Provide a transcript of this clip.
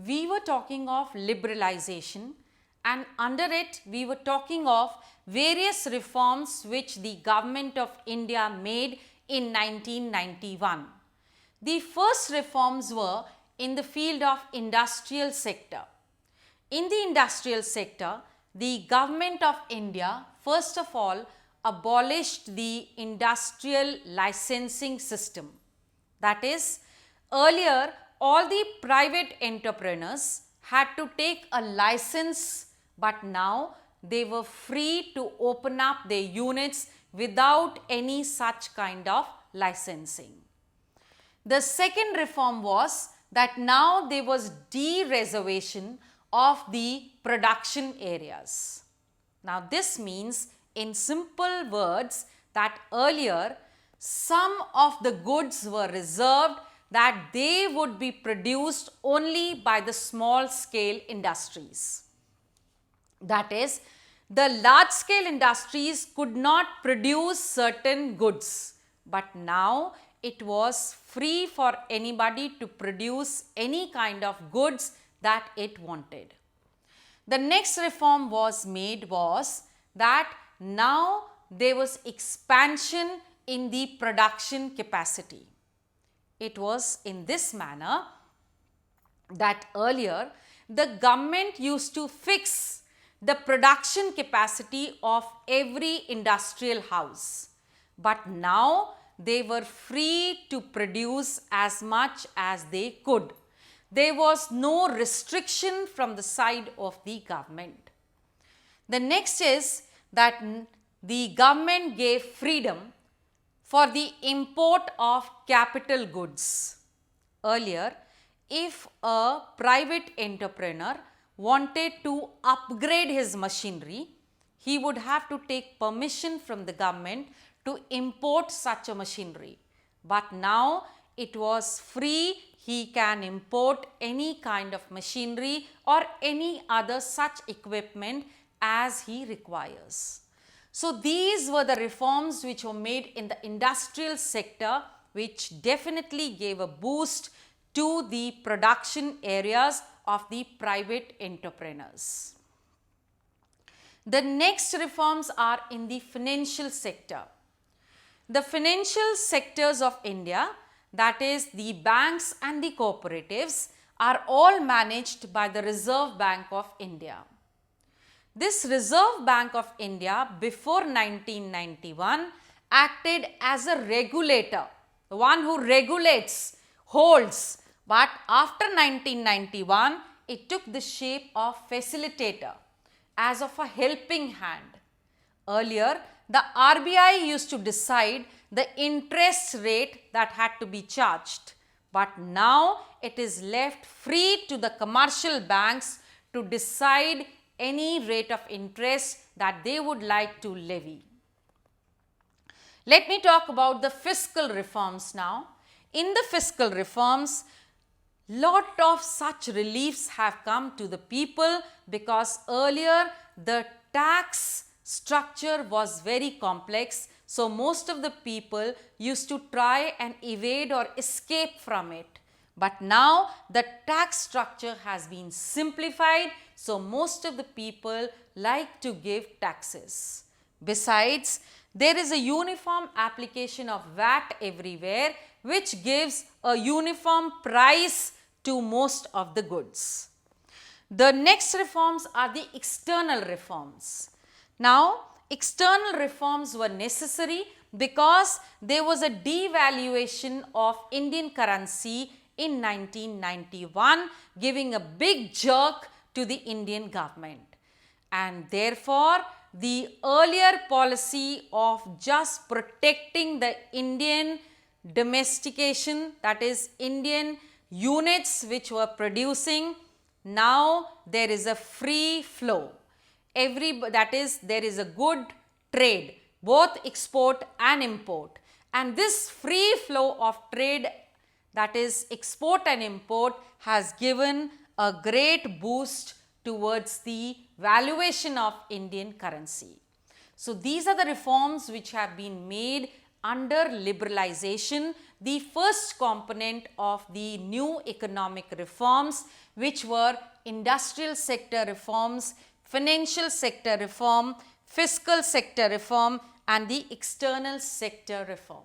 we were talking of liberalization, and under it we were talking of various reforms which the government of India made in 1991. The first reforms were in the field of industrial sector. In the industrial sector, the government of India first of all abolished the industrial licensing system. That is, earlier all the private entrepreneurs had to take a license, but now they were free to open up their units without any such kind of licensing. The second reform was that now there was de-reservation of the production areas. Now this means in simple words that earlier some of the goods were reserved that they would be produced only by the small scale industries. That is, the large scale industries could not produce certain goods, but now it was free for anybody to produce any kind of goods that it wanted. The next reform was made was that now there was expansion in the production capacity. It was in this manner that earlier the government used to fix the production capacity of every industrial house, but now they were free to produce as much as they could. There was no restriction from the side of the government. The next is that the government gave freedom for the import of capital goods. Earlier, if a private entrepreneur wanted to upgrade his machinery, he would have to take permission from the government to import such a machinery. But now it was free, he can import any kind of machinery or any other such equipment as he requires. So these were the reforms which were made in the industrial sector, which definitely gave a boost to the production areas of the private entrepreneurs. The next reforms are in the financial sector. The financial sectors of India, that is the banks and the cooperatives, are all managed by the Reserve Bank of India. This Reserve Bank of India before 1991 acted as a regulator, the one who regulates, holds, but after 1991 it took the shape of facilitator, as of a helping hand. Earlier, the RBI used to decide the interest rate that had to be charged, but now it is left free to the commercial banks to decide any rate of interest that they would like to levy. Let me talk about the fiscal reforms now. In the fiscal reforms, lot of such reliefs have come to the people because earlier the tax structure was very complex, so most of the people used to try and evade or escape from it. But now the tax structure has been simplified, so most of the people like to give taxes. Besides, there is a uniform application of VAT everywhere, which gives a uniform price to most of the goods. The next reforms are the external reforms. Now, external reforms were necessary because there was a devaluation of Indian currency in 1991, giving a big jerk to the Indian government. And therefore, the earlier policy of just protecting the Indian domestication, that is Indian units which were producing, now there is a free flow. That is, there is a good trade, both export and import. And this free flow of trade, that is export and import, has given a great boost towards the valuation of Indian currency. So these are the reforms which have been made under liberalization the first component of the new economic reforms, which were industrial sector reforms, financial sector reform, fiscal sector reform and the external sector reform.